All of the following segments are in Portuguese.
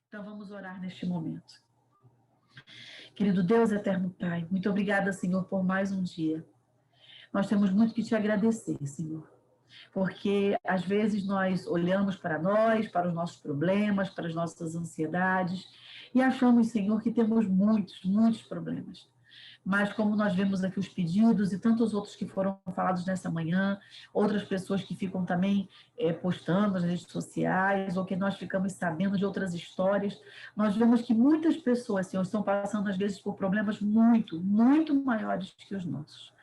Então vamos orar neste momento. Querido Deus, eterno Pai, muito obrigada, Senhor, por mais um dia. Nós temos muito que te agradecer, Senhor, porque às vezes nós olhamos para nós, para os nossos problemas, para as nossas ansiedades e achamos, Senhor, que temos muitos problemas. Mas como nós vemos aqui os pedidos e tantos outros que foram falados nessa manhã, outras pessoas que ficam também postando nas redes sociais, ou que nós ficamos sabendo de outras histórias, nós vemos que muitas pessoas, Senhor, estão passando às vezes por problemas muito maiores que os nossos.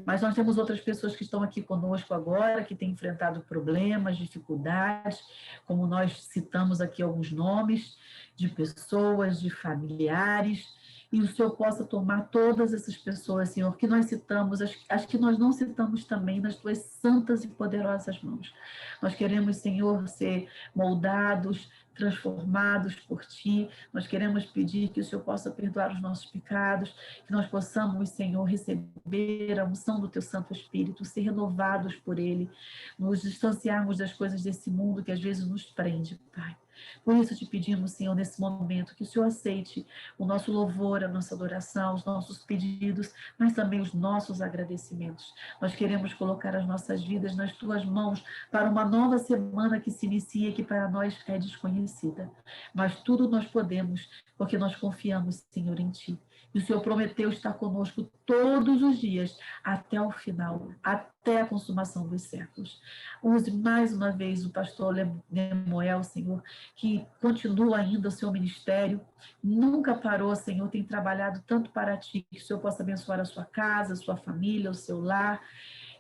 Mas nós temos outras pessoas que estão aqui conosco agora, que têm enfrentado problemas, dificuldades, como nós citamos aqui alguns nomes de pessoas, de familiares, e o Senhor possa tomar todas essas pessoas, Senhor, que nós citamos, as que nós não citamos também, nas tuas santas e poderosas mãos. Nós queremos, Senhor, ser moldados, transformados por Ti. Nós queremos pedir que o Senhor possa perdoar os nossos pecados, que nós possamos, Senhor, receber a unção do Teu Santo Espírito, ser renovados por Ele, nos distanciarmos das coisas desse mundo que às vezes nos prende, Pai. Por isso te pedimos, Senhor, nesse momento, que o Senhor aceite o nosso louvor, a nossa adoração, os nossos pedidos, mas também os nossos agradecimentos. Nós queremos colocar as nossas vidas nas Tuas mãos para uma nova semana que se inicia, que para nós é desconhecida. Mas tudo nós podemos, porque nós confiamos, Senhor, em Ti. E o Senhor prometeu estar conosco todos os dias, até o final, até a consumação dos séculos. Use mais uma vez o pastor Lemuel, Senhor, que continua ainda o seu ministério, nunca parou, Senhor, tem trabalhado tanto para Ti, que o Senhor possa abençoar a sua casa, a sua família, o seu lar,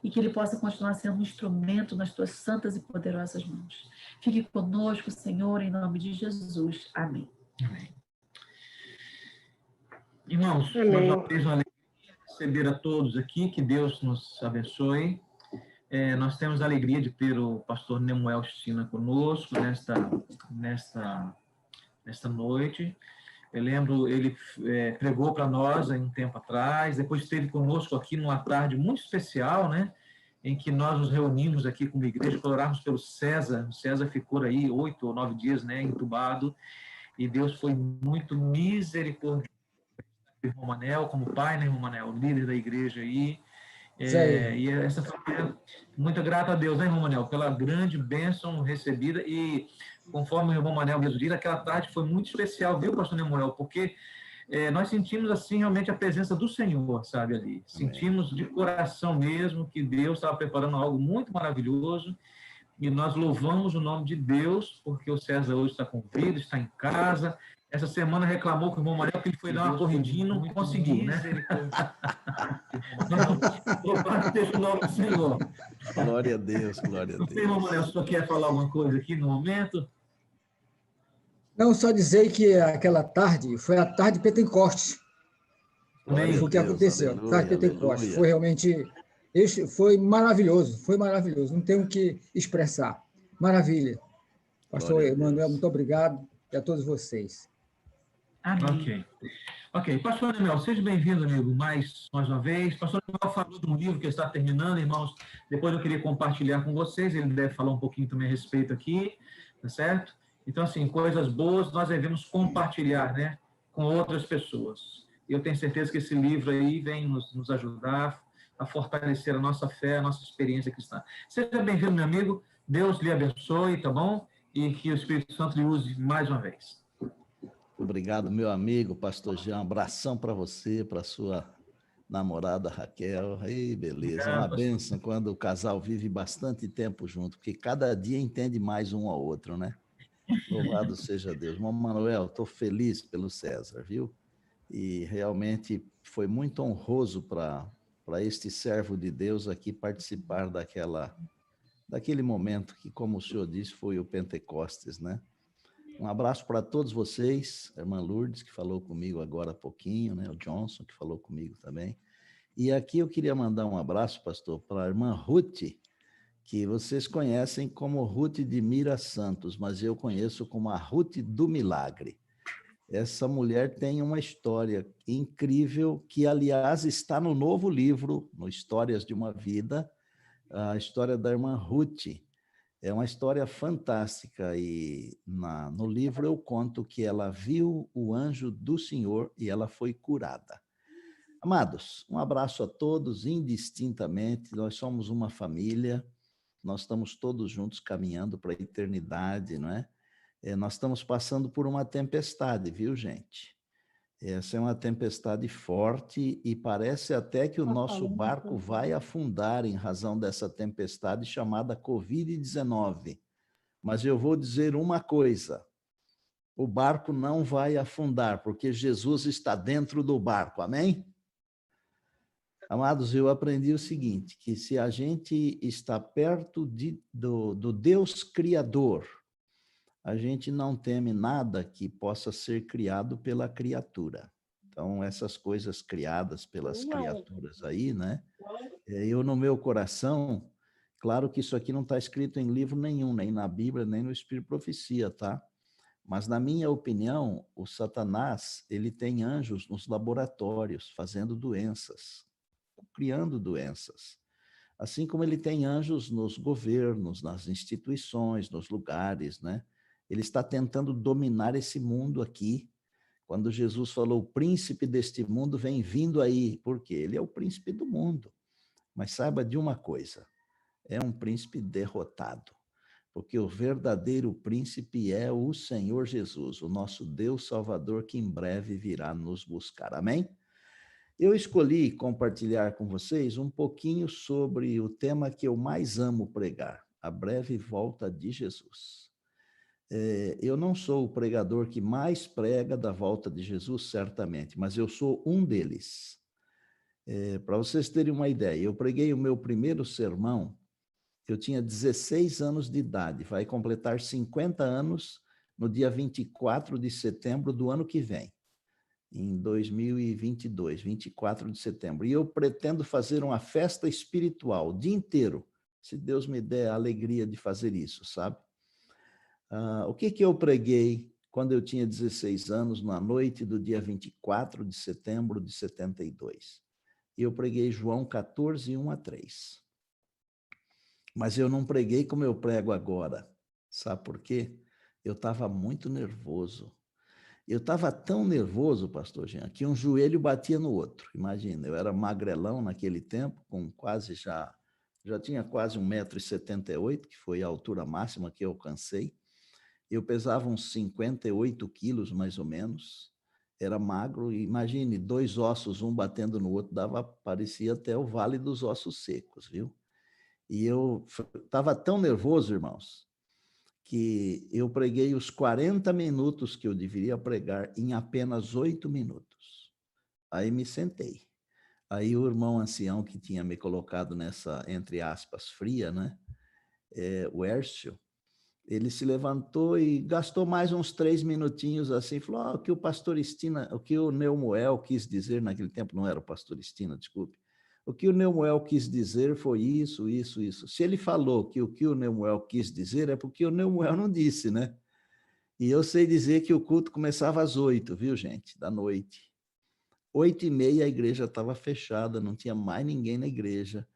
e que ele possa continuar sendo um instrumento nas Tuas santas e poderosas mãos. Fique conosco, Senhor, em nome de Jesus. Amém. Amém. Irmãos, mais uma vez, uma alegria receber a todos aqui, que Deus nos abençoe. Nós temos a alegria de ter o pastor Nemuel Stina conosco nesta noite. Eu lembro, ele pregou para nós há um tempo atrás, depois esteve conosco aqui numa tarde muito especial, né, em que nós nos reunimos aqui como igreja, orarmos pelo César. O César ficou aí 8 ou 9 dias, né, entubado, e Deus foi muito misericordioso. Irmão Manel, como pai, né, irmão Manel, líder da igreja aí. E essa família, muito grata a Deus, né, irmão Manel, pela grande bênção recebida. E conforme o irmão Manel mesmo diz, aquela tarde foi muito especial, viu, pastor Nemuel? Porque nós sentimos, assim, realmente a presença do Senhor, sabe, ali. Sentimos de coração mesmo que Deus estava preparando algo muito maravilhoso. E nós louvamos o nome de Deus, porque o César hoje está com vida, está em casa. Essa semana reclamou com o irmão Manel que ele foi dar uma corridinha e não conseguiu, né? Louvado seja o nome do Senhor. Glória a Deus, glória a Deus. Não sei, irmão Manel, se o senhor quer falar alguma coisa aqui no momento? Não, só dizer que aquela tarde foi a tarde de Pentecostes. Foi o que aconteceu. Aleluia, tarde de Pentecostes. aleluia. Foi realmente... Foi maravilhoso, foi maravilhoso. Não tenho o que expressar. Maravilha. Pastor Emanuel, muito obrigado. E a todos vocês. Amém. Ok. Pastor Nemuel, seja bem-vindo, amigo, mais uma vez. Pastor Nemuel falou de um livro que está terminando, irmãos. Depois eu queria compartilhar com vocês. Ele deve falar um pouquinho também a respeito aqui, tá certo? Então, assim, coisas boas nós devemos compartilhar, né, com outras pessoas. E eu tenho certeza que esse livro aí vem nos ajudar a fortalecer a nossa fé, a nossa experiência cristã. Seja bem-vindo, meu amigo. Deus lhe abençoe, tá bom? E que o Espírito Santo lhe use mais uma vez. Obrigado, meu amigo, pastor Jean. Um abração para você, para sua namorada Raquel. Aí, beleza. É uma bênção quando o casal vive bastante tempo junto, porque cada dia entende mais um ao outro, né? Louvado seja Deus. Irmão Manuel, estou feliz pelo César, viu? E realmente foi muito honroso para este servo de Deus aqui participar daquele momento que, como o senhor disse, foi o Pentecostes, né? Um abraço para todos vocês, a irmã Lourdes, que falou comigo agora há pouquinho, né? O Johnson, que falou comigo também. E aqui eu queria mandar um abraço, pastor, para a irmã Ruth, que vocês conhecem como Ruth de Mira Santos, mas eu conheço como a Ruth do Milagre. Essa mulher tem uma história incrível, que, aliás, está no novo livro, no Histórias de uma Vida, a história da irmã Ruth. É uma história fantástica e no livro eu conto que ela viu o anjo do Senhor e ela foi curada. Amados, um abraço a todos indistintamente, nós somos uma família, nós estamos todos juntos caminhando para a eternidade, não é? Nós estamos passando por uma tempestade, viu, gente? Essa é uma tempestade forte e parece até que o nosso barco vai afundar em razão dessa tempestade chamada Covid-19. Mas eu vou dizer uma coisa, o barco não vai afundar, porque Jesus está dentro do barco, amém? Amados, eu aprendi o seguinte, que se a gente está perto do Deus Criador, a gente não teme nada que possa ser criado pela criatura. Então, essas coisas criadas pelas criaturas aí, né? Eu, no meu coração, claro que isso aqui não está escrito em livro nenhum, nem na Bíblia, nem no Espírito de Profecia, tá? Mas, na minha opinião, o Satanás, ele tem anjos nos laboratórios, fazendo doenças, criando doenças. Assim como ele tem anjos nos governos, nas instituições, nos lugares, né? Ele está tentando dominar esse mundo aqui. Quando Jesus falou, o príncipe deste mundo vem vindo aí. Por quê? Ele é o príncipe do mundo. Mas saiba de uma coisa, é um príncipe derrotado. Porque o verdadeiro príncipe é o Senhor Jesus, o nosso Deus Salvador, que em breve virá nos buscar. Amém? Eu escolhi compartilhar com vocês um pouquinho sobre o tema que eu mais amo pregar, a breve volta de Jesus. Eu não sou o pregador que mais prega da volta de Jesus, certamente, mas eu sou um deles. Para vocês terem uma ideia, eu preguei o meu primeiro sermão, eu tinha 16 anos de idade, vai completar 50 anos no dia 24 de setembro do ano que vem, em 2022, 24 de setembro. E eu pretendo fazer uma festa espiritual o dia inteiro, se Deus me der a alegria de fazer isso, sabe? O que eu preguei quando eu tinha 16 anos, na noite do dia 24 de setembro de 72? Eu preguei João 14, 1 a 3. Mas eu não preguei como eu prego agora. Sabe por quê? Eu estava muito nervoso. Eu estava tão nervoso, pastor Jean, que um joelho batia no outro. Imagina, eu era magrelão naquele tempo, com quase já tinha quase 1,78 m, que foi a altura máxima que eu alcancei. Eu pesava uns 58 quilos, mais ou menos. Era magro, e imagine, 2 ossos, um batendo no outro, parecia até o Vale dos Ossos Secos, viu? E eu estava tão nervoso, irmãos, que eu preguei os 40 minutos que eu deveria pregar em apenas 8 minutos. Aí me sentei. Aí o irmão ancião que tinha me colocado nessa, entre aspas, fria, né? O Hércio, ele se levantou e gastou mais uns 3 minutinhos assim, falou, o que o pastor Estina, o que o Neumoel quis dizer naquele tempo, não era o pastor Estina, desculpe, o que o Neumoel quis dizer foi isso, isso, isso. Se ele falou que o que o Neumoel quis dizer, é porque o Neumoel não disse, né? E eu sei dizer que o culto começava às 8, viu, gente, da noite. 8h30 a igreja estava fechada, não tinha mais ninguém na igreja.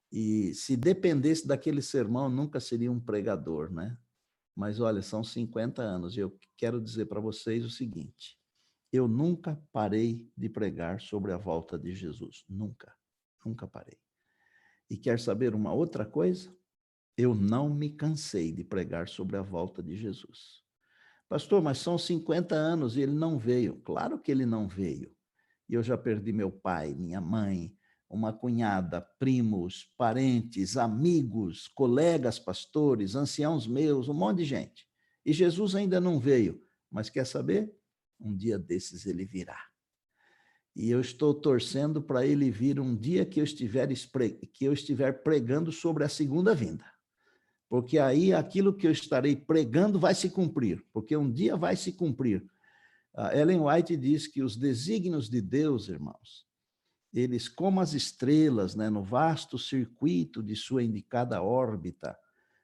E se dependesse daquele sermão, nunca seria um pregador, né? Mas olha, são 50 anos e eu quero dizer para vocês o seguinte, eu nunca parei de pregar sobre a volta de Jesus, nunca parei. E quer saber uma outra coisa? Eu não me cansei de pregar sobre a volta de Jesus. Pastor, mas são 50 anos e ele não veio. Claro que ele não veio. E eu já perdi meu pai, minha mãe, uma cunhada, primos, parentes, amigos, colegas pastores, anciãos meus, um monte de gente. E Jesus ainda não veio. Mas quer saber? Um dia desses ele virá. E eu estou torcendo para ele vir um dia que eu estiver pregando sobre a segunda vinda. Porque aí aquilo que eu estarei pregando vai se cumprir, porque um dia vai se cumprir. A Ellen White diz que os desígnios de Deus, irmãos, eles, como as estrelas, né, no vasto circuito de sua indicada órbita,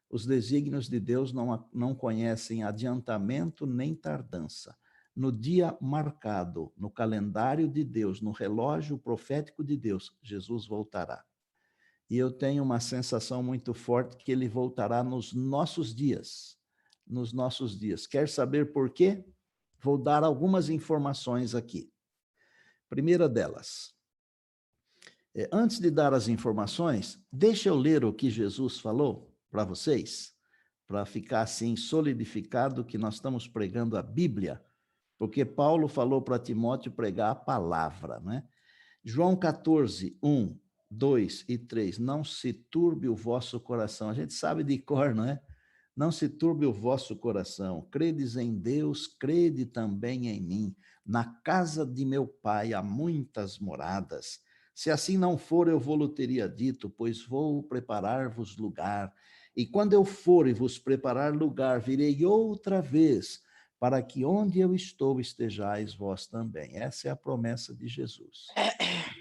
os desígnios de Deus não conhecem adiantamento nem tardança. No dia marcado, no calendário de Deus, no relógio profético de Deus, Jesus voltará. e eu tenho uma sensação muito forte que ele voltará nos nossos dias. Nos nossos dias. Quer saber por quê? Vou dar algumas informações aqui. Primeira delas, antes de dar as informações, deixa eu ler o que Jesus falou para vocês, para ficar assim solidificado que nós estamos pregando a Bíblia, porque Paulo falou para Timóteo pregar a palavra, né? João 14, 1, 2 e 3, não se turbe o vosso coração. A gente sabe de cor, não é? Não se turbe o vosso coração. Credes em Deus, crede também em mim. Na casa de meu pai há muitas moradas. Se assim não for, eu vou-lhe teria dito, pois vou preparar-vos lugar. E quando eu for e vos preparar lugar, virei outra vez, para que onde eu estou estejais vós também. Essa é a promessa de Jesus.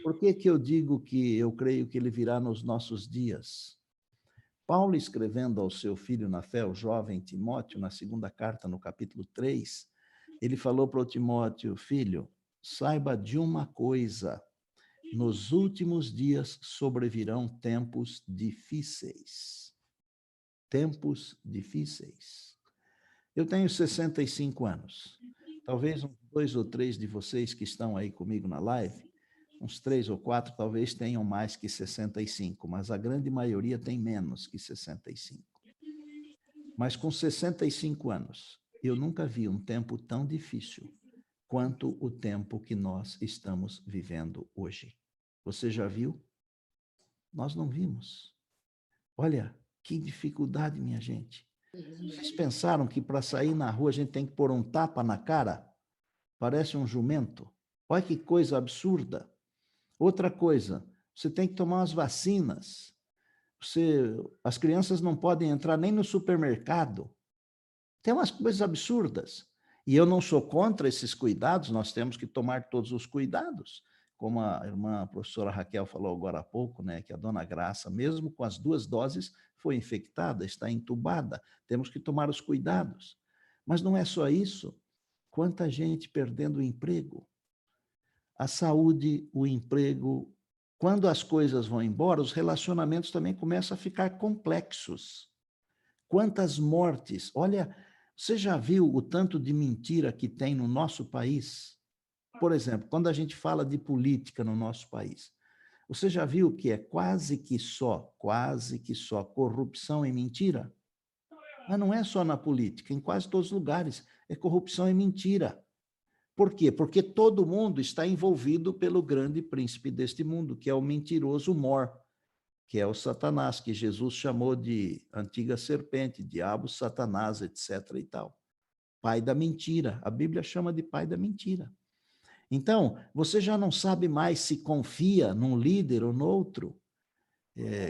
Por que que eu digo que eu creio que ele virá nos nossos dias? Paulo, escrevendo ao seu filho na fé, o jovem Timóteo, na segunda carta, no capítulo 3, ele falou para o Timóteo, filho, saiba de uma coisa, nos últimos dias sobrevirão tempos difíceis. Tempos difíceis. Eu tenho 65 anos. Talvez uns 2 ou 3 de vocês que estão aí comigo na live, uns 3 ou 4 talvez tenham mais que 65, mas a grande maioria tem menos que 65. Mas com 65 anos, eu nunca vi um tempo tão difícil quanto o tempo que nós estamos vivendo hoje. Você já viu? Nós não vimos. Olha, que dificuldade, minha gente. Vocês pensaram que para sair na rua a gente tem que pôr um tapa na cara? Parece um jumento. Olha que coisa absurda. Outra coisa, você tem que tomar as vacinas. As crianças não podem entrar nem no supermercado. Tem umas coisas absurdas. E eu não sou contra esses cuidados, nós temos que tomar todos os cuidados. Como a irmã a professora Raquel falou agora há pouco, né, que a dona Graça, mesmo com as 2 doses, foi infectada, está entubada. Temos que tomar os cuidados. Mas não é só isso. Quanta gente perdendo o emprego. A saúde, o emprego. Quando as coisas vão embora, os relacionamentos também começam a ficar complexos. Quantas mortes. Olha, você já viu o tanto de mentira que tem no nosso país? Por exemplo, quando a gente fala de política no nosso país, você já viu que é quase que só corrupção e mentira? Mas não é só na política, em quase todos os lugares é corrupção e mentira. Por quê? Porque todo mundo está envolvido pelo grande príncipe deste mundo, que é o mentiroso Mor, que é o Satanás, que Jesus chamou de antiga serpente, diabo, Satanás, etc. e tal. Pai da mentira. A Bíblia chama de pai da mentira. Então, você já não sabe mais se confia num líder ou no outro.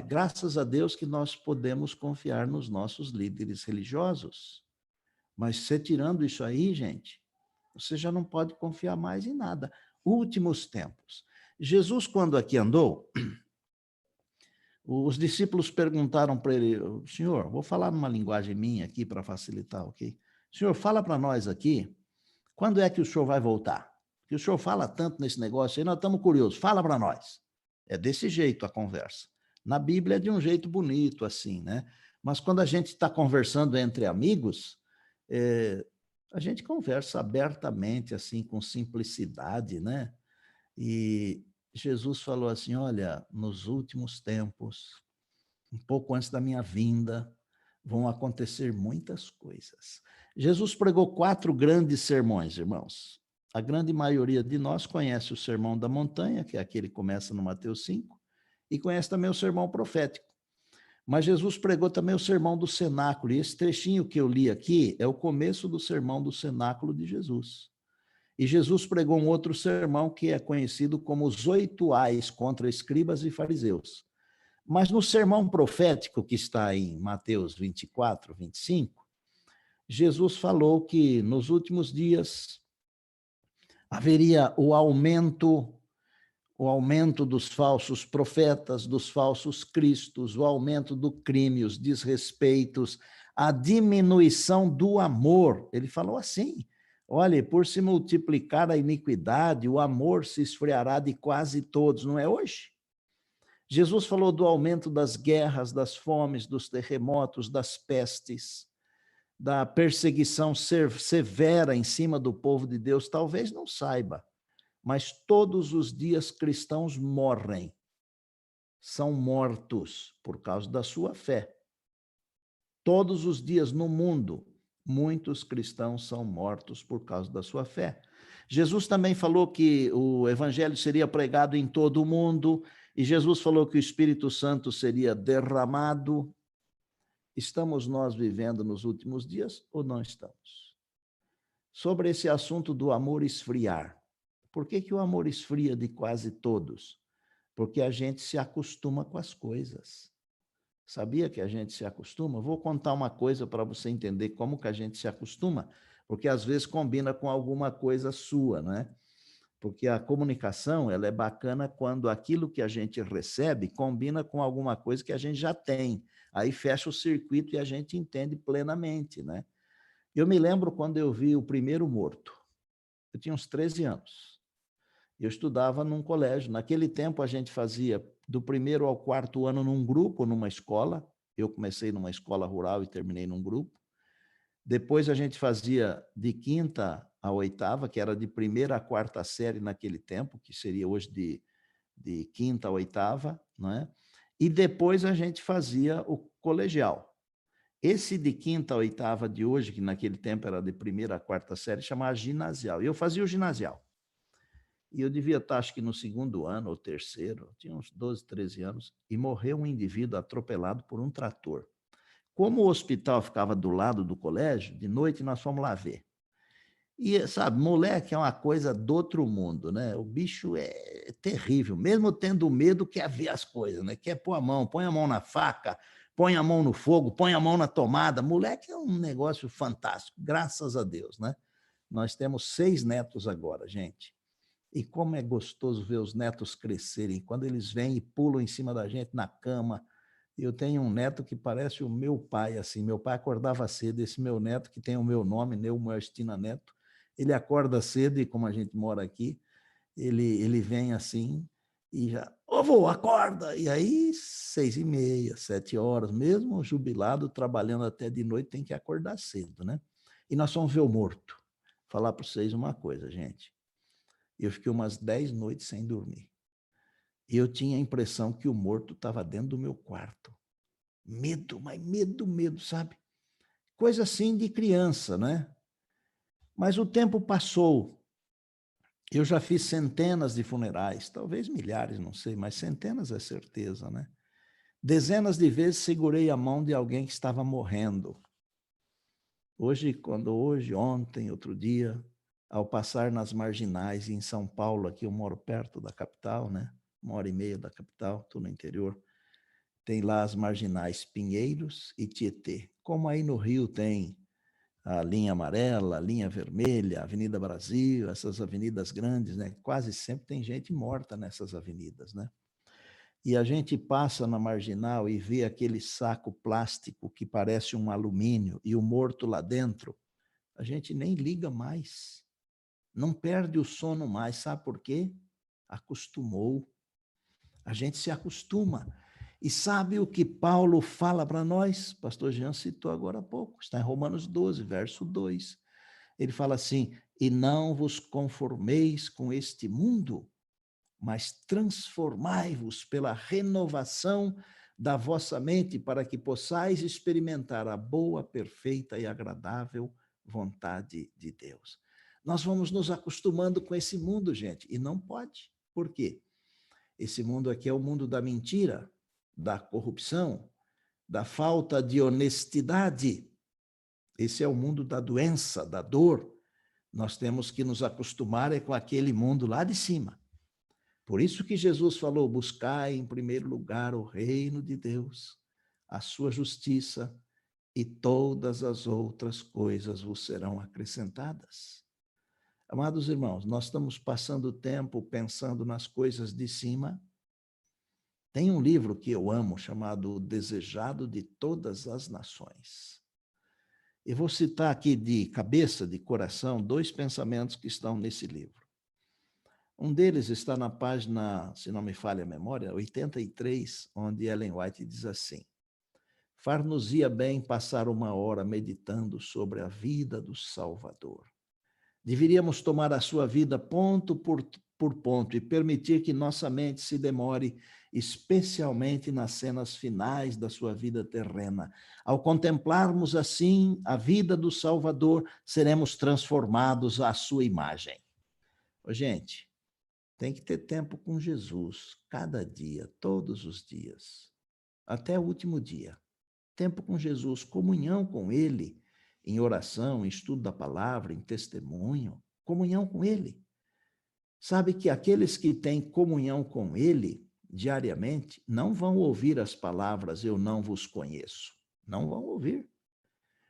Graças a Deus que nós podemos confiar nos nossos líderes religiosos. Mas se tirando isso aí, gente, você já não pode confiar mais em nada. Últimos tempos. Jesus, quando aqui andou, os discípulos perguntaram para ele, Senhor, vou falar numa linguagem minha aqui para facilitar, ok? Senhor, fala para nós aqui, quando é que o senhor vai voltar? Que o senhor fala tanto nesse negócio aí, nós estamos curiosos, fala para nós. É desse jeito a conversa. Na Bíblia é de um jeito bonito, assim, né? Mas quando a gente está conversando entre amigos, a gente conversa abertamente, assim, com simplicidade, né? E Jesus falou assim, olha, nos últimos tempos, um pouco antes da minha vinda, vão acontecer muitas coisas. Jesus pregou 4 grandes sermões, irmãos. A grande maioria de nós conhece o Sermão da Montanha, que é aquele que começa no Mateus 5, e conhece também o Sermão Profético. Mas Jesus pregou também o Sermão do Cenáculo, e esse trechinho que eu li aqui é o começo do Sermão do Cenáculo de Jesus. E Jesus pregou um outro sermão que é conhecido como os 8 ais contra escribas e fariseus. Mas no sermão profético que está em Mateus 24, 25, Jesus falou que nos últimos dias haveria o aumento dos falsos profetas, dos falsos cristos, o aumento do crime, os desrespeitos, a diminuição do amor. Ele falou assim, olha, por se multiplicar a iniquidade, o amor se esfriará de quase todos, não é hoje? Jesus falou do aumento das guerras, das fomes, dos terremotos, das pestes, da perseguição severa em cima do povo de Deus. Talvez não saiba, mas todos os dias cristãos morrem, são mortos por causa da sua fé. Todos os dias no mundo, muitos cristãos são mortos por causa da sua fé. Jesus também falou que o evangelho seria pregado em todo o mundo, e Jesus falou que o Espírito Santo seria derramado. Estamos nós vivendo nos últimos dias ou não estamos? Sobre esse assunto do amor esfriar. Por que que o amor esfria de quase todos? Porque a gente se acostuma com as coisas. Sabia que a gente se acostuma? Vou contar uma coisa para você entender como que a gente se acostuma, porque às vezes combina com alguma coisa sua, né? Porque a comunicação, ela é bacana quando aquilo que a gente recebe combina com alguma coisa que a gente já tem. Aí fecha o circuito e a gente entende plenamente, né? Eu me lembro quando eu vi o primeiro morto. Eu tinha uns 13 anos. Eu estudava num colégio. Naquele tempo, a gente fazia do 1º ao 4º ano num grupo, numa escola. Eu comecei numa escola rural e terminei num grupo. Depois, a gente fazia de 5ª a 8ª, que era de 1ª a 4ª série naquele tempo, que seria hoje de 5ª a 8ª, não é? E depois a gente fazia o colegial. Esse de 5ª a 8ª de hoje, que naquele tempo era de 1ª a 4ª série, chamava ginasial. E eu fazia o ginasial. E eu devia estar, acho que no 2º ano ou 3º, tinha uns 12, 13 anos, e morreu um indivíduo atropelado por um trator. Como o hospital ficava do lado do colégio, de noite nós fomos lá ver. E, sabe, moleque é uma coisa do outro mundo, né? O bicho é terrível, mesmo tendo medo, quer ver as coisas, né? Quer pôr a mão, põe a mão na faca, põe a mão no fogo, põe a mão na tomada. Moleque é um negócio fantástico, graças a Deus, né? Nós temos 6 netos agora, gente. E como é gostoso ver os netos crescerem, quando eles vêm e pulam em cima da gente na cama. Eu tenho um neto que parece o meu pai, assim, meu pai acordava cedo, esse meu neto, que tem o meu nome, Neumann Estina Neto, ele acorda cedo e, como a gente mora aqui, ele vem assim e já, ô vô, acorda! E aí, 6h30, 7 horas, mesmo jubilado, trabalhando até de noite, tem que acordar cedo, né? E nós vamos ver o morto. Falar para vocês uma coisa, gente. Eu fiquei umas 10 noites sem dormir. E eu tinha a impressão que o morto estava dentro do meu quarto. Medo, mas medo, sabe? Coisa assim de criança, né? Mas o tempo passou. Eu já fiz centenas de funerais, talvez milhares, não sei, mas centenas é certeza, né? Dezenas de vezes segurei a mão de alguém que estava morrendo. Ontem, outro dia, ao passar nas marginais em São Paulo, aqui eu moro perto da capital, né? 1h30 da capital, estou no interior. Tem lá as marginais Pinheiros e Tietê. Como aí no Rio tem a linha amarela, a linha vermelha, a Avenida Brasil, essas avenidas grandes, né? Quase sempre tem gente morta nessas avenidas, né? E a gente passa na marginal e vê aquele saco plástico que parece um alumínio e o morto lá dentro, a gente nem liga mais. Não perde o sono mais, sabe por quê? Acostumou. A gente se acostuma. E sabe o que Paulo fala para nós? Pastor Jean citou agora há pouco, está em Romanos 12, verso 2. Ele fala assim, e não vos conformeis com este mundo, mas transformai-vos pela renovação da vossa mente, para que possais experimentar a boa, perfeita e agradável vontade de Deus. Nós vamos nos acostumando com esse mundo, gente, e não pode. Por quê? Esse mundo aqui é o mundo da mentira, da corrupção, da falta de honestidade. Esse é o mundo da doença, da dor. Nós temos que nos acostumar com aquele mundo lá de cima. Por isso que Jesus falou, buscai em primeiro lugar o reino de Deus, a sua justiça, e todas as outras coisas vos serão acrescentadas. Amados irmãos, nós estamos passando tempo pensando nas coisas de cima. Tem um livro que eu amo, chamado O Desejado de Todas as Nações. Eu vou citar aqui de cabeça, de coração, 2 pensamentos que estão nesse livro. Um deles está na página, se não me falha a memória, 83, onde Ellen White diz assim: far-nos-ia bem passar uma hora meditando sobre a vida do Salvador. Deveríamos tomar a sua vida ponto por ponto e permitir que nossa mente se demore, especialmente nas cenas finais da sua vida terrena. Ao contemplarmos assim a vida do Salvador, seremos transformados à sua imagem. Gente, tem que ter tempo com Jesus, cada dia, todos os dias, até o último dia. Tempo com Jesus, comunhão com Ele, em oração, em estudo da palavra, em testemunho, comunhão com Ele. Sabe que aqueles que têm comunhão com Ele diariamente não vão ouvir as palavras "eu não vos conheço". Não vão ouvir.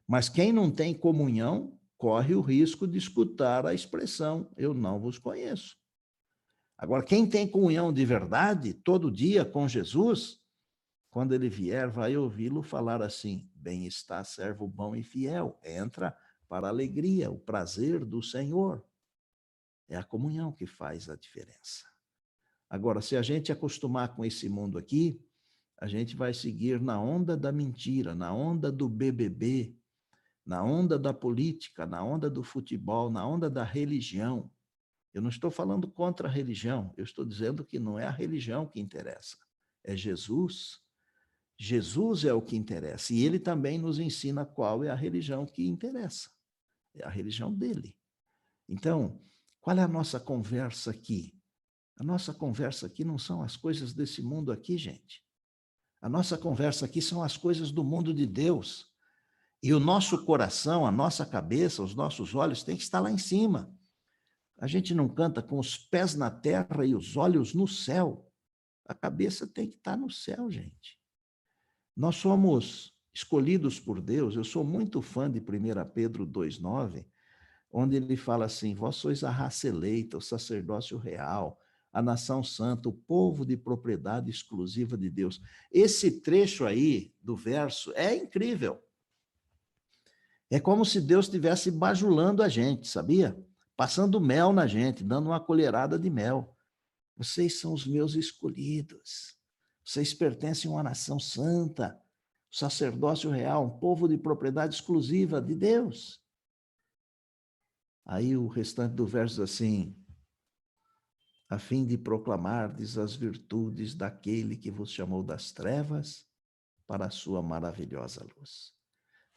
Mas quem não tem comunhão corre o risco de escutar a expressão "eu não vos conheço". Agora, quem tem comunhão de verdade, todo dia com Jesus, quando ele vier, vai ouvi-lo falar assim: bem está, servo bom e fiel, entra para a alegria, o prazer do Senhor. É a comunhão que faz a diferença. Agora, se a gente acostumar com esse mundo aqui, a gente vai seguir na onda da mentira, na onda do BBB, na onda da política, na onda do futebol, na onda da religião. Eu não estou falando contra a religião, eu estou dizendo que não é a religião que interessa, é Jesus. Jesus é o que interessa, e ele também nos ensina qual é a religião que interessa. É a religião dele. Então, qual é a nossa conversa aqui? A nossa conversa aqui não são as coisas desse mundo aqui, gente. A nossa conversa aqui são as coisas do mundo de Deus. E o nosso coração, a nossa cabeça, os nossos olhos têm que estar lá em cima. A gente não canta com os pés na terra e os olhos no céu. A cabeça tem que estar no céu, gente. Nós somos escolhidos por Deus. Eu sou muito fã de 1 Pedro 2,9, onde ele fala assim: vós sois a raça eleita, o sacerdócio real, a nação santa, o povo de propriedade exclusiva de Deus. Esse trecho aí do verso é incrível. É como se Deus estivesse bajulando a gente, sabia? Passando mel na gente, dando uma colherada de mel. Vocês são os meus escolhidos. Vocês pertencem a uma nação santa, sacerdócio real, um povo de propriedade exclusiva de Deus. Aí o restante do verso diz assim: a fim de proclamardes as virtudes daquele que vos chamou das trevas para a sua maravilhosa luz.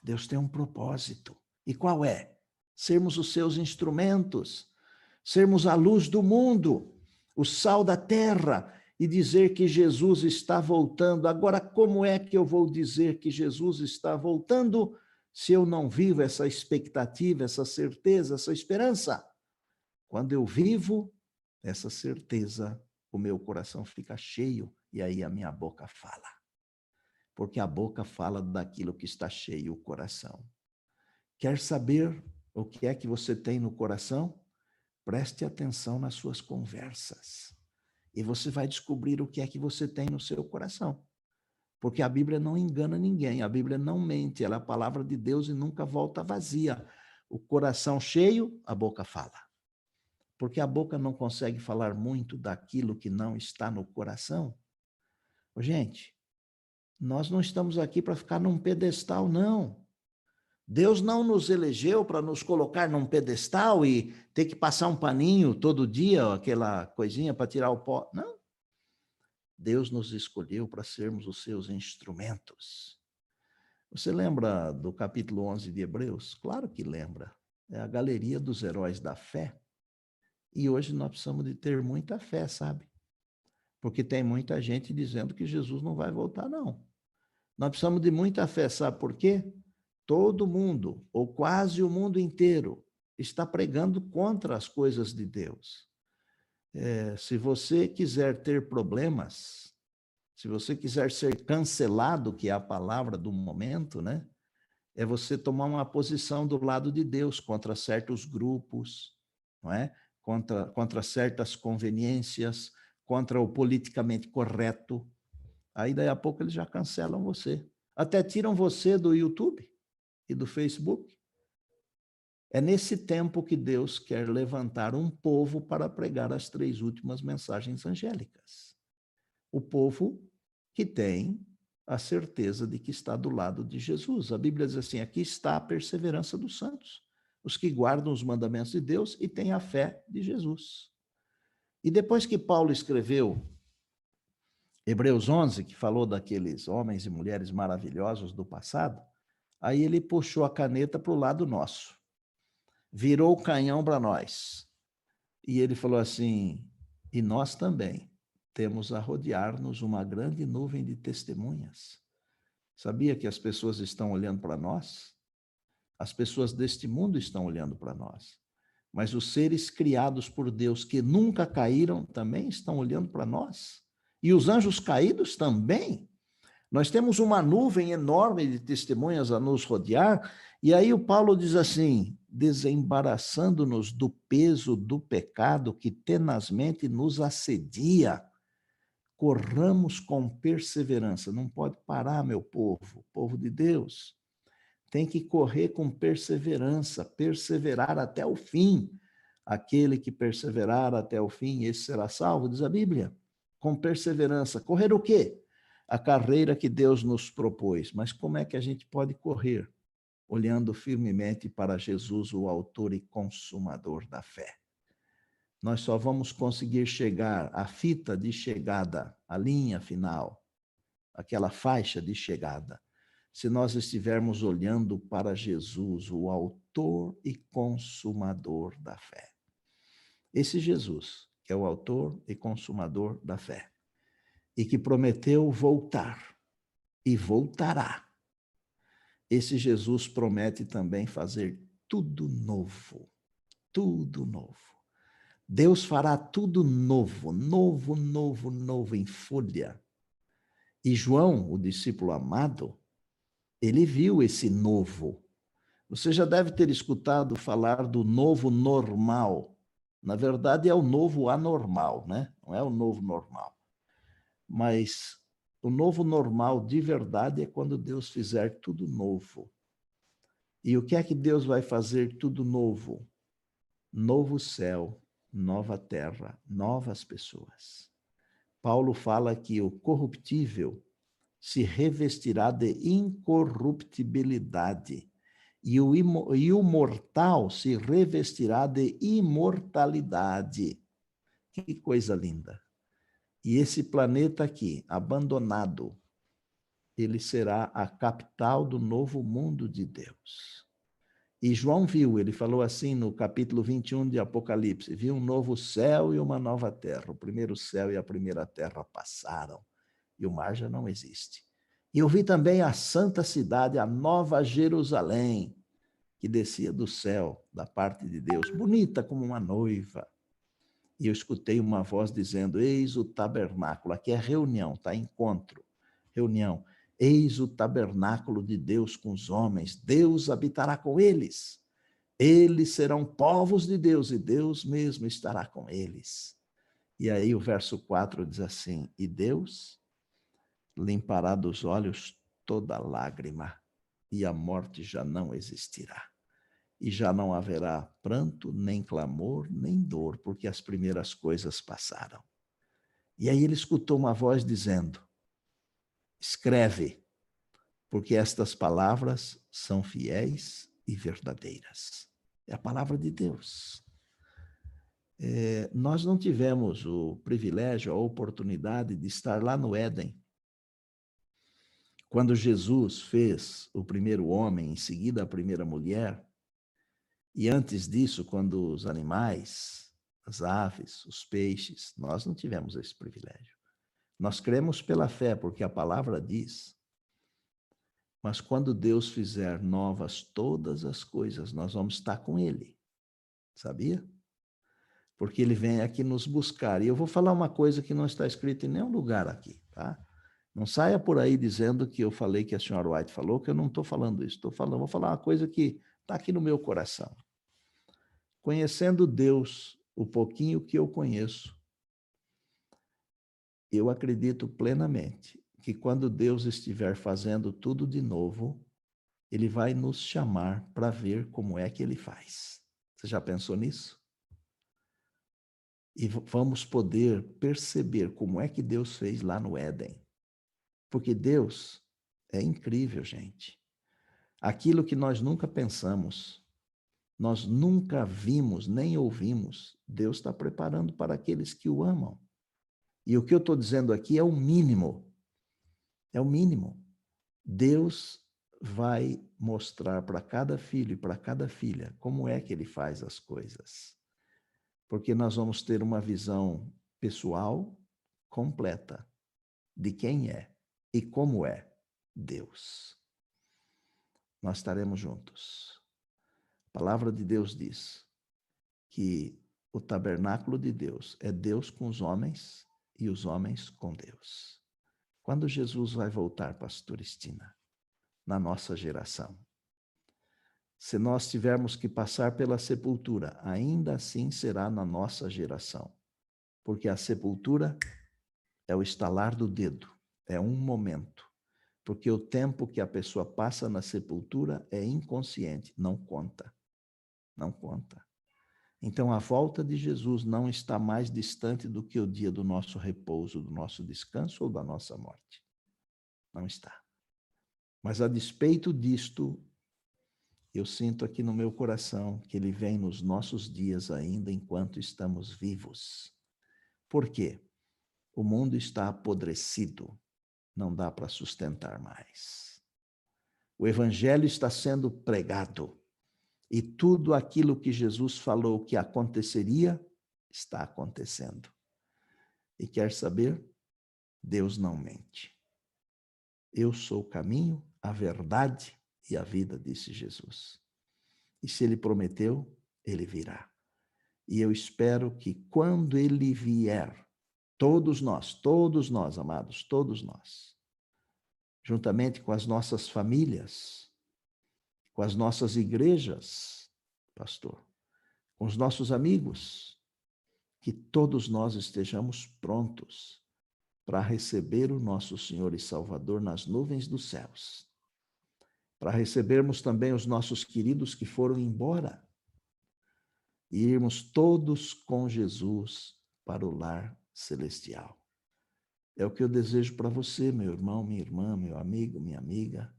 Deus tem um propósito. E qual é? Sermos os seus instrumentos, sermos a luz do mundo, o sal da terra, e dizer que Jesus está voltando. Agora, como é que eu vou dizer que Jesus está voltando se eu não vivo essa expectativa, essa certeza, essa esperança? Quando eu vivo essa certeza, o meu coração fica cheio e aí a minha boca fala. Porque a boca fala daquilo que está cheio o coração. Quer saber o que é que você tem no coração? Preste atenção nas suas conversas. E você vai descobrir o que é que você tem no seu coração. Porque a Bíblia não engana ninguém, a Bíblia não mente, ela é a palavra de Deus e nunca volta vazia. O coração cheio, a boca fala. Porque a boca não consegue falar muito daquilo que não está no coração. Gente, nós não estamos aqui para ficar num pedestal, não. Deus não nos elegeu para nos colocar num pedestal e ter que passar um paninho todo dia, aquela coisinha para tirar o pó. Não. Deus nos escolheu para sermos os seus instrumentos. Você lembra do capítulo 11 de Hebreus? Claro que lembra. É a galeria dos heróis da fé. E hoje nós precisamos de ter muita fé, sabe? Porque tem muita gente dizendo que Jesus não vai voltar, não. Nós precisamos de muita fé, sabe por quê? Todo mundo, ou quase o mundo inteiro, está pregando contra as coisas de Deus. Se você quiser ter problemas, se você quiser ser cancelado, que é a palavra do momento, né? É você tomar uma posição do lado de Deus contra certos grupos, não é? Contra certas conveniências, contra o politicamente correto. Aí, daí a pouco, eles já cancelam você. Até tiram você do YouTube e do Facebook. É nesse tempo que Deus quer levantar um povo para pregar as 3 últimas mensagens angélicas. O povo que tem a certeza de que está do lado de Jesus. A Bíblia diz assim: aqui está a perseverança dos santos, os que guardam os mandamentos de Deus e têm a fé de Jesus. E depois que Paulo escreveu Hebreus 11, que falou daqueles homens e mulheres maravilhosos do passado, aí ele puxou a caneta para o lado nosso, virou o canhão para nós. E ele falou assim: e nós também temos a rodear-nos uma grande nuvem de testemunhas. Sabia que as pessoas estão olhando para nós? As pessoas deste mundo estão olhando para nós. Mas os seres criados por Deus que nunca caíram também estão olhando para nós. E os anjos caídos também. Nós temos uma nuvem enorme de testemunhas a nos rodear. E aí o Paulo diz assim: desembaraçando-nos do peso do pecado que tenazmente nos assedia, corramos com perseverança. Não pode parar, meu povo, povo de Deus. Tem que correr com perseverança, perseverar até o fim. Aquele que perseverar até o fim, esse será salvo, diz a Bíblia. Com perseverança. Correr o quê? A carreira que Deus nos propôs. Mas como é que a gente pode correr? Olhando firmemente para Jesus, o autor e consumador da fé. Nós só vamos conseguir chegar à fita de chegada, à linha final, aquela faixa de chegada, se nós estivermos olhando para Jesus, o autor e consumador da fé. Esse Jesus, que é o autor e consumador da fé, e que prometeu voltar, e voltará. Esse Jesus promete também fazer tudo novo, tudo novo. Deus fará tudo novo, novo, novo, novo em folha. E João, o discípulo amado, ele viu esse novo. Você já deve ter escutado falar do novo normal. Na verdade, é o novo anormal, né? Não é o novo normal. Mas o novo normal de verdade é quando Deus fizer tudo novo. E o que é que Deus vai fazer tudo novo? Novo céu, nova terra, novas pessoas. Paulo fala que o corruptível se revestirá de incorruptibilidade e o mortal se revestirá de imortalidade. Que coisa linda! E esse planeta aqui, abandonado, ele será a capital do novo mundo de Deus. E João viu, ele falou assim no capítulo 21 de Apocalipse, viu um novo céu e uma nova terra. O primeiro céu e a primeira terra passaram, e o mar já não existe. E eu vi também a santa cidade, a nova Jerusalém, que descia do céu, da parte de Deus, bonita como uma noiva. E eu escutei uma voz dizendo: eis o tabernáculo, aqui é reunião, tá? Encontro, reunião. Eis o tabernáculo de Deus com os homens, Deus habitará com eles. Eles serão povos de Deus e Deus mesmo estará com eles. E aí o verso 4 diz assim: e Deus limpará dos olhos toda lágrima, e a morte já não existirá. E já não haverá pranto, nem clamor, nem dor, porque as primeiras coisas passaram. E aí ele escutou uma voz dizendo: escreve, porque estas palavras são fiéis e verdadeiras. É a palavra de Deus. Nós não tivemos o privilégio, a oportunidade de estar lá no Éden, quando Jesus fez o primeiro homem, em seguida a primeira mulher, e antes disso, quando os animais, as aves, os peixes, nós não tivemos esse privilégio. Nós cremos pela fé, porque a palavra diz. Mas quando Deus fizer novas todas as coisas, nós vamos estar com Ele. Sabia? Porque Ele vem aqui nos buscar. E eu vou falar uma coisa que não está escrita em nenhum lugar aqui, tá? Não saia por aí dizendo que eu falei que a senhora White falou, que eu não estou falando isso. Vou falar uma coisa que está aqui no meu coração. Conhecendo Deus, o pouquinho que eu conheço, eu acredito plenamente que quando Deus estiver fazendo tudo de novo, Ele vai nos chamar para ver como é que ele faz. Você já pensou nisso? E vamos poder perceber como é que Deus fez lá no Éden. Porque Deus é incrível, gente. Aquilo que nós nunca pensamos, nós nunca vimos, nem ouvimos, Deus está preparando para aqueles que o amam. E o que eu estou dizendo aqui é o mínimo. É o mínimo. Deus vai mostrar para cada filho e para cada filha como é que ele faz as coisas. Porque nós vamos ter uma visão pessoal completa de quem é e como é Deus. Nós estaremos juntos. A palavra de Deus diz que o tabernáculo de Deus é Deus com os homens e os homens com Deus. Quando Jesus vai voltar, pastor Estina, na nossa geração? Se nós tivermos que passar pela sepultura, ainda assim será na nossa geração. Porque a sepultura é o estalar do dedo, é um momento. Porque o tempo que a pessoa passa na sepultura é inconsciente, não conta. Não conta. Então, a volta de Jesus não está mais distante do que o dia do nosso repouso, do nosso descanso ou da nossa morte. Não está. Mas, a despeito disto, eu sinto aqui no meu coração que ele vem nos nossos dias ainda enquanto estamos vivos. Por quê? O mundo está apodrecido, não dá para sustentar mais. O evangelho está sendo pregado. E tudo aquilo que Jesus falou que aconteceria, está acontecendo. E quer saber? Deus não mente. Eu sou o caminho, a verdade e a vida, disse Jesus. E se ele prometeu, ele virá. E eu espero que quando ele vier, todos nós, amados, todos nós, juntamente com as nossas famílias, com as nossas igrejas, pastor, com os nossos amigos, que todos nós estejamos prontos para receber o nosso Senhor e Salvador nas nuvens dos céus, para recebermos também os nossos queridos que foram embora e irmos todos com Jesus para o lar celestial. É o que eu desejo para você, meu irmão, minha irmã, meu amigo, minha amiga,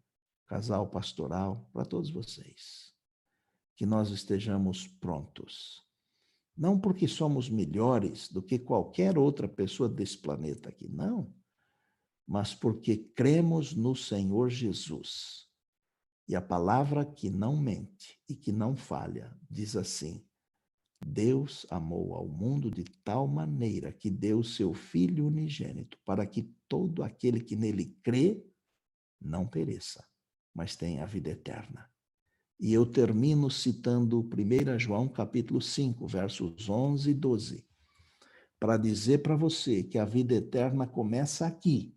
casal pastoral, para todos vocês. Que nós estejamos prontos. Não porque somos melhores do que qualquer outra pessoa desse planeta aqui, não. Mas porque cremos no Senhor Jesus. E a palavra que não mente e que não falha diz assim: Deus amou ao mundo de tal maneira que deu o seu Filho unigênito para que todo aquele que nele crê não pereça, mas tenha a vida eterna. E eu termino citando 1 João capítulo 5, versos 11 e 12, para dizer para você que a vida eterna começa aqui.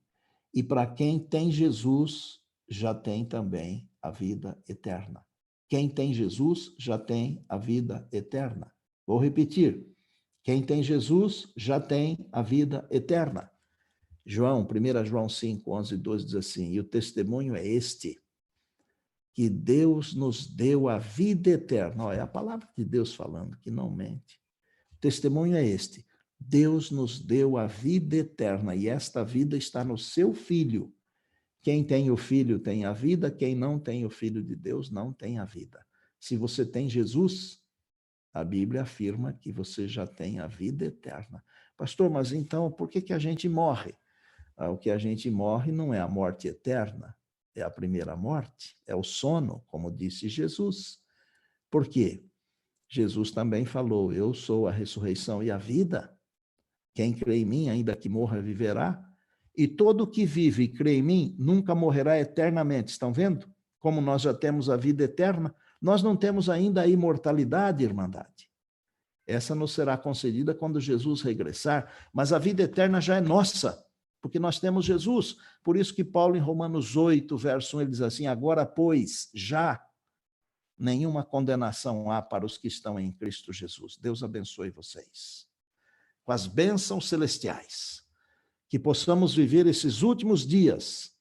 E para quem tem Jesus, já tem também a vida eterna. Quem tem Jesus, já tem a vida eterna. Vou repetir. Quem tem Jesus, já tem a vida eterna. 1 João 5, 11 e 12 diz assim: e o testemunho é este, que Deus nos deu a vida eterna. Olha, é a palavra de Deus falando, que não mente. O testemunho é este: Deus nos deu a vida eterna, e esta vida está no seu Filho. Quem tem o Filho tem a vida, quem não tem o Filho de Deus não tem a vida. Se você tem Jesus, a Bíblia afirma que você já tem a vida eterna. Pastor, mas então por que a gente morre? O que a gente morre não é a morte eterna, é a primeira morte, é o sono, como disse Jesus. Por quê? Jesus também falou: eu sou a ressurreição e a vida. Quem crê em mim, ainda que morra, viverá. E todo que vive e crê em mim, nunca morrerá eternamente. Estão vendo? Como nós já temos a vida eterna, nós não temos ainda a imortalidade, irmandade. Essa nos será concedida quando Jesus regressar, mas a vida eterna já é nossa, porque nós temos Jesus. Por isso que Paulo, em Romanos 8, verso 1, ele diz assim: agora, pois, já nenhuma condenação há para os que estão em Cristo Jesus. Deus abençoe vocês com as bênçãos celestiais, que possamos viver esses últimos dias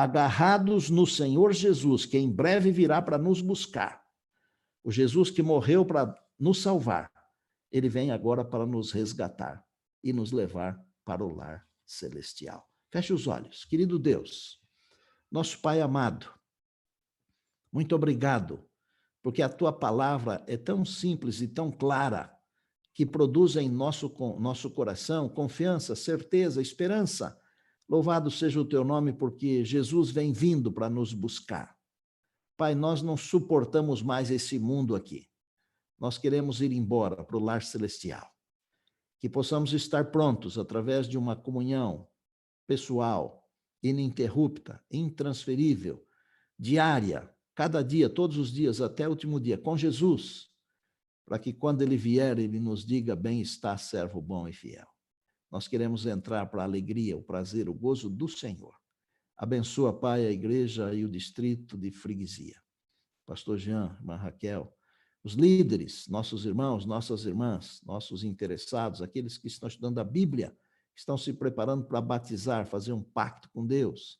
agarrados no Senhor Jesus, que em breve virá para nos buscar. O Jesus que morreu para nos salvar, ele vem agora para nos resgatar e nos levar para o lar celestial. Feche os olhos. Querido Deus, nosso Pai amado, muito obrigado, porque a tua palavra é tão simples e tão clara, que produz em nosso coração confiança, certeza, esperança. Louvado seja o teu nome, porque Jesus vem vindo para nos buscar. Pai, nós não suportamos mais esse mundo aqui. Nós queremos ir embora para o lar celestial. Que possamos estar prontos através de uma comunhão pessoal, ininterrupta, intransferível, diária, cada dia, todos os dias, até o último dia, com Jesus, para que quando ele vier, ele nos diga: bem está, servo bom e fiel. Nós queremos entrar para a alegria, o prazer, o gozo do Senhor. Abençoa, Pai, a igreja e o distrito de freguesia. Pastor Jean, irmã Raquel, os líderes, nossos irmãos, nossas irmãs, nossos interessados, aqueles que estão estudando a Bíblia, que estão se preparando para batizar, fazer um pacto com Deus.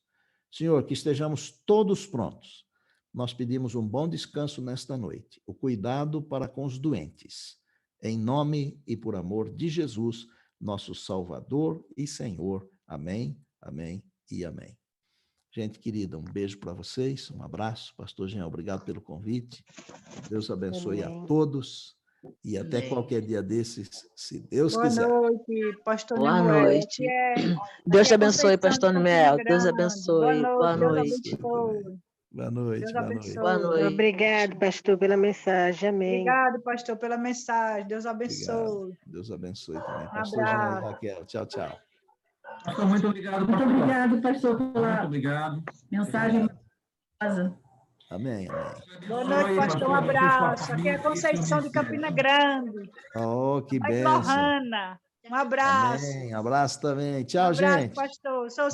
Senhor, que estejamos todos prontos. Nós pedimos um bom descanso nesta noite, o cuidado para com os doentes. Em nome e por amor de Jesus, nosso Salvador e Senhor. Amém, amém e amém. Gente querida, um beijo para vocês, um abraço. Pastor Jean, obrigado pelo convite. Deus abençoe a todos e até qualquer dia desses, se Deus quiser. Boa noite, pastor Boa Nemuel. noite. Deus te abençoe, pastor Nemuel. Deus abençoe. Boa noite. Boa noite. Deus boa abençoe. noite. Boa noite. Obrigado, pastor, pela mensagem. Amém. Obrigado, pastor, pela mensagem. Deus abençoe. Obrigado. Deus abençoe também. Um Pastor Jean e abraço. Raquel. Tchau, tchau. Pastor, muito obrigado, Muito pastor. obrigado, pastor, Muito pela obrigado. mensagem maravilhosa. Amém, amém. Boa noite, pastor. Um abraço. Aqui é Conceição de Campina Grande. Oh, que Vai, bênção. Lohana. Um abraço. Amém. Abraço também. Tchau, Um abraço, gente. pastor. Sou